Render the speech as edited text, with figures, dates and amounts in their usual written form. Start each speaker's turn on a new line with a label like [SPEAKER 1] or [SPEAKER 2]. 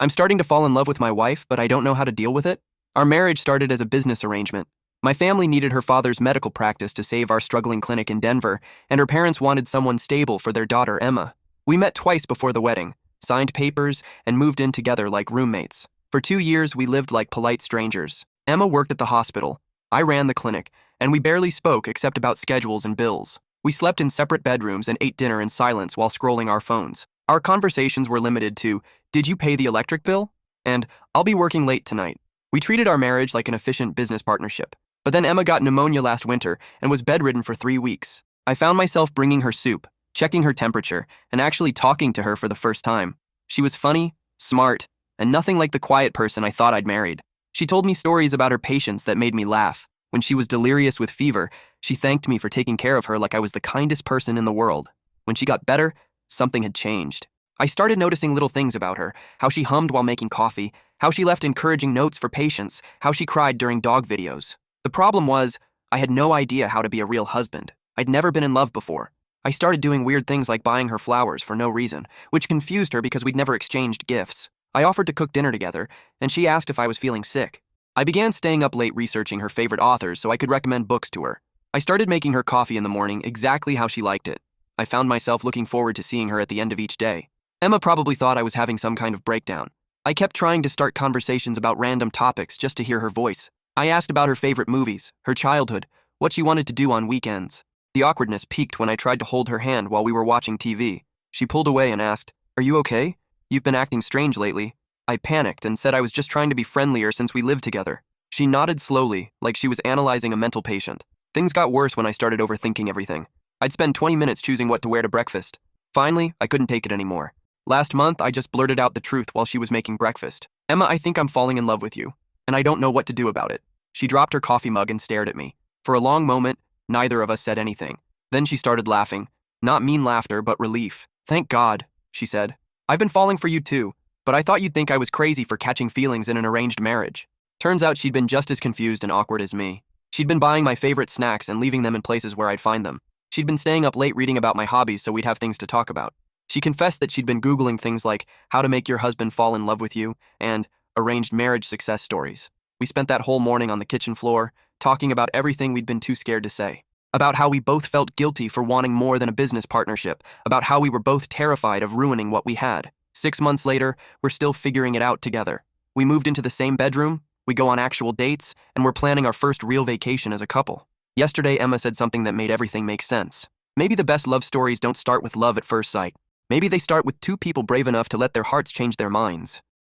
[SPEAKER 1] I'm starting to fall in love with my wife, but I don't know how to deal with it. Our marriage started as a business arrangement. My family needed her father's medical practice to save our struggling clinic in Denver, and her parents wanted someone stable for their daughter, Emma. We met twice before the wedding, signed papers, and moved in together like roommates. For 2 years, we lived like polite strangers. Emma worked at the hospital. I ran the clinic, and we barely spoke except about schedules and bills. We slept in separate bedrooms and ate dinner in silence while scrolling our phones. Our conversations were limited to, "Did you pay the electric bill?" And "I'll be working late tonight." We treated our marriage like an efficient business partnership. But then Emma got pneumonia last winter and was bedridden for 3 weeks. I found myself bringing her soup, checking her temperature, and actually talking to her for the first time. She was funny, smart, and nothing like the quiet person I thought I'd married. She told me stories about her patients that made me laugh. When she was delirious with fever, she thanked me for taking care of her like I was the kindest person in the world. When she got better, something had changed. I started noticing little things about her, how she hummed while making coffee, how she left encouraging notes for patients, how she cried during dog videos. The problem was, I had no idea how to be a real husband. I'd never been in love before. I started doing weird things like buying her flowers for no reason, which confused her because we'd never exchanged gifts. I offered to cook dinner together, and she asked if I was feeling sick. I began staying up late researching her favorite authors so I could recommend books to her. I started making her coffee in the morning exactly how she liked it. I found myself looking forward to seeing her at the end of each day. Emma probably thought I was having some kind of breakdown. I kept trying to start conversations about random topics just to hear her voice. I asked about her favorite movies, her childhood, what she wanted to do on weekends. The awkwardness peaked when I tried to hold her hand while we were watching TV. She pulled away and asked, "Are you okay? You've been acting strange lately." I panicked and said I was just trying to be friendlier since we lived together. She nodded slowly, like she was analyzing a mental patient. Things got worse when I started overthinking everything. I'd spend 20 minutes choosing what to wear to breakfast. Finally, I couldn't take it anymore. Last month, I just blurted out the truth while she was making breakfast. "Emma, I think I'm falling in love with you, and I don't know what to do about it." She dropped her coffee mug and stared at me. For a long moment, neither of us said anything. Then she started laughing. Not mean laughter, but relief. "Thank God," she said. "I've been falling for you too, but I thought you'd think I was crazy for catching feelings in an arranged marriage." Turns out she'd been just as confused and awkward as me. She'd been buying my favorite snacks and leaving them in places where I'd find them. She'd been staying up late reading about my hobbies so we'd have things to talk about. She confessed that she'd been Googling things like how to make your husband fall in love with you and arranged marriage success stories. We spent that whole morning on the kitchen floor, talking about everything we'd been too scared to say. About how we both felt guilty for wanting more than a business partnership. About how we were both terrified of ruining what we had. 6 months later, we're still figuring it out together. We moved into the same bedroom, we go on actual dates, and we're planning our first real vacation as a couple. Yesterday, Emma said something that made everything make sense. Maybe the best love stories don't start with love at first sight. Maybe they start with two people brave enough to let their hearts change their minds.